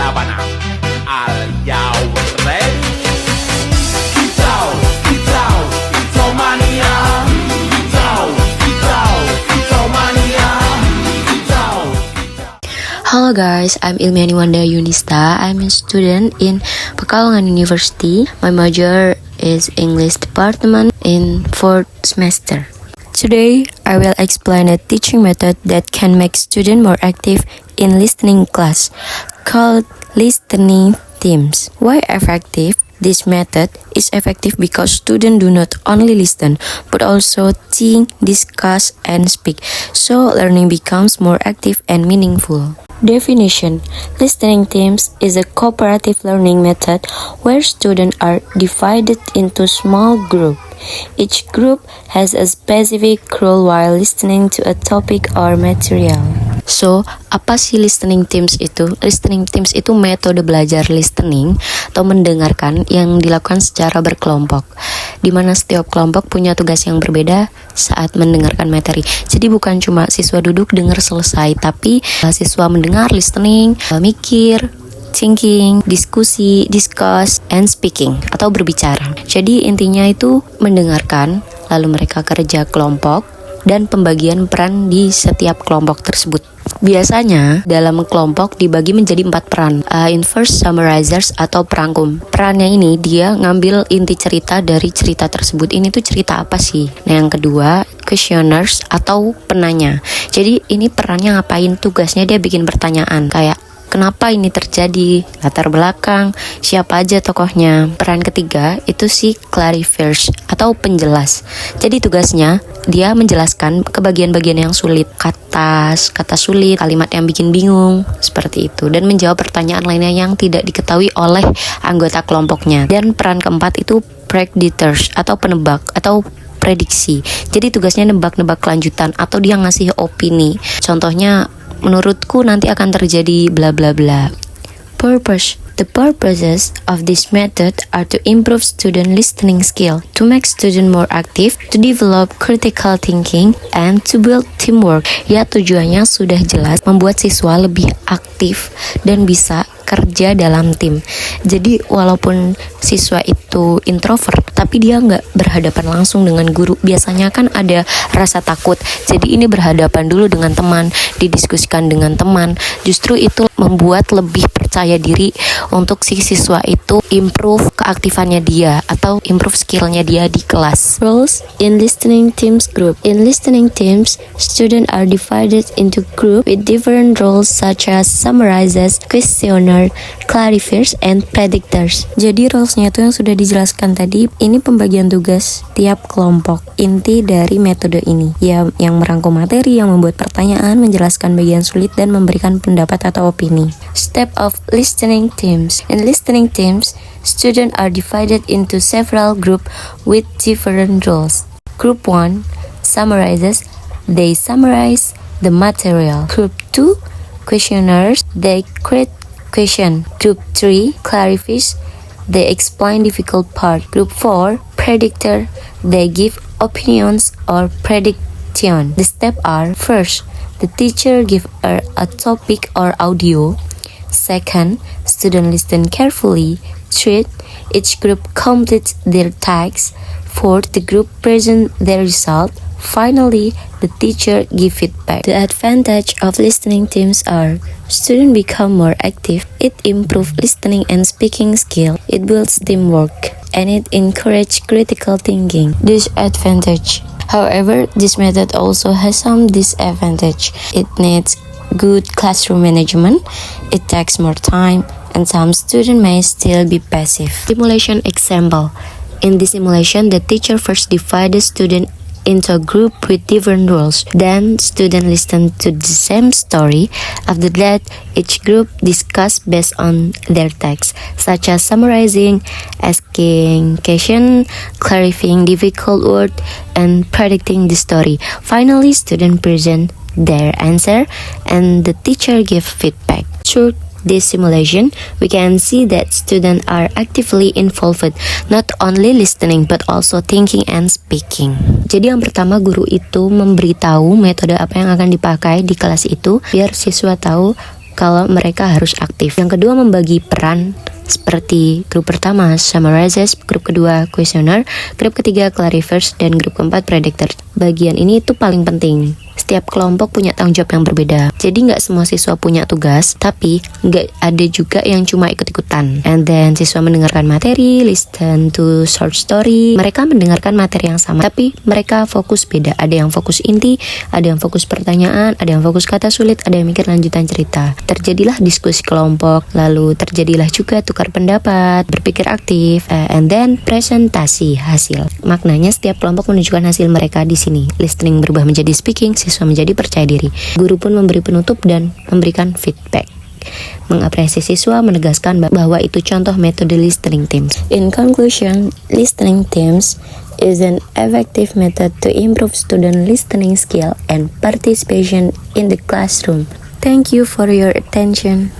Siapa now? Are you ready? Kicau, kicau, kicau mania. Kicau, kicau, kicau mania. Kicau, kicau. Hello guys, I'm Ilmiani Wanda Yunista. I'm a student in Pekalongan University. My major is English Department in 4th semester. Today, I will explain a teaching method that can make students more active in listening class, called listening teams. Why effective? This method is effective because students do not only listen, but also think, discuss, and speak, so learning becomes more active and meaningful. Definition: listening teams is a cooperative learning method where students are divided into small groups. Each group has a specific role while listening to a topic or material. So, apa sih listening teams itu? Listening teams itu metode belajar listening atau mendengarkan yang dilakukan secara berkelompok, di mana setiap kelompok punya tugas yang berbeda saat mendengarkan materi. Jadi bukan cuma siswa duduk dengar selesai, tapi siswa mendengar, listening, mikir, thinking, diskusi, discuss, and speaking atau berbicara. Jadi intinya itu mendengarkan, lalu mereka kerja kelompok, dan pembagian peran di setiap kelompok tersebut. Biasanya dalam kelompok dibagi menjadi 4 peran. Inverse summarizers atau perangkum. Perannya ini dia ngambil inti cerita dari cerita tersebut. Ini tuh cerita apa sih? Nah, yang kedua, questioners atau penanya. Jadi ini perannya ngapain? Tugasnya dia bikin pertanyaan kayak kenapa ini terjadi, latar belakang, siapa aja tokohnya. Peran ketiga itu si clarifiers atau penjelas. Jadi tugasnya dia menjelaskan ke bagian-bagian yang sulit, kata sulit, kalimat yang bikin bingung, seperti itu, dan menjawab pertanyaan lainnya yang tidak diketahui oleh anggota kelompoknya. Dan peran keempat itu predictors atau penebak atau prediksi. Jadi tugasnya nebak-nebak kelanjutan atau dia ngasih opini. Contohnya, menurutku nanti akan terjadi bla bla bla. Purpose. The purposes of this method are to improve student listening skill, to make student more active, to develop critical thinking, and to build teamwork. Ya, tujuannya sudah jelas, membuat siswa lebih aktif dan bisa kerja dalam tim. Jadi walaupun siswa itu introvert, tapi dia nggak berhadapan langsung dengan guru. Biasanya kan ada rasa takut. Jadi ini berhadapan dulu dengan teman, didiskusikan dengan teman. Justru itu membuat lebih percaya diri untuk si siswa itu improve keaktifannya dia atau improve skillnya dia di kelas. Roles in listening teams group. In listening teams, students are divided into group with different roles such as summarizers, questioner, clarifiers, and predictors. Jadi roles-nya itu yang sudah dijelaskan tadi, ini pembagian tugas tiap kelompok. Inti dari metode ini, ya, yang merangkum materi, yang membuat pertanyaan, menjelaskan bagian sulit, dan memberikan pendapat atau opini. Step of listening teams. In listening teams, students are divided into several groups with different roles. Group 1 summarizes. They summarize the material. Group 2 questioners. They create question. Group 3 clarifies. They explain difficult part. Group 4 predictor. They give opinions or prediction. The steps are: first, the teacher give a topic or audio. Second, student listen carefully. Third, each group completes their tasks. Fourth, the group present their result. Finally, the teacher give feedback. The advantage of listening teams are: students become more active, it improves listening and speaking skill, it builds teamwork, and it encourages critical thinking. Disadvantage. However, this method also has some disadvantage. It needs good classroom management, it takes more time, and some students may still be passive. Simulation example. In this simulation, the teacher first divides the student into a group with different roles. Then, students listen to the same story. After that, each group discuss based on their text, such as summarizing, asking questions, clarifying difficult words, and predicting the story. Finally, students present their answer, and the teacher give feedback. Through this simulation, we can see that students are actively involved, not only listening but also thinking and speaking. Jadi yang pertama, guru itu memberitahu metode apa yang akan dipakai di kelas itu biar siswa tahu kalau mereka harus aktif. Yang kedua, membagi peran seperti grup pertama summarizes, grup kedua questionnaire, grup ketiga clarifiers, dan grup keempat predictor. Bagian ini tuh paling penting. Setiap kelompok punya tanggung jawab yang berbeda. Jadi nggak semua siswa punya tugas, tapi nggak ada juga yang cuma ikut-ikutan. And then siswa mendengarkan materi, listen to short story. Mereka mendengarkan materi yang sama, tapi mereka fokus beda. Ada yang fokus inti, ada yang fokus pertanyaan, ada yang fokus kata sulit, ada yang mikir lanjutan cerita. Terjadilah diskusi kelompok, lalu terjadilah juga tukar pendapat, berpikir aktif, and then presentasi hasil. Maknanya setiap kelompok menunjukkan hasil mereka di sini. Listening berubah menjadi speaking, siswa menjadi percaya diri. Guru pun memberi penutup dan memberikan feedback. Mengapresiasi siswa, menegaskan bahwa itu contoh metode listening teams. In conclusion, listening teams is an effective method to improve student listening skill and participation in the classroom. Thank you for your attention.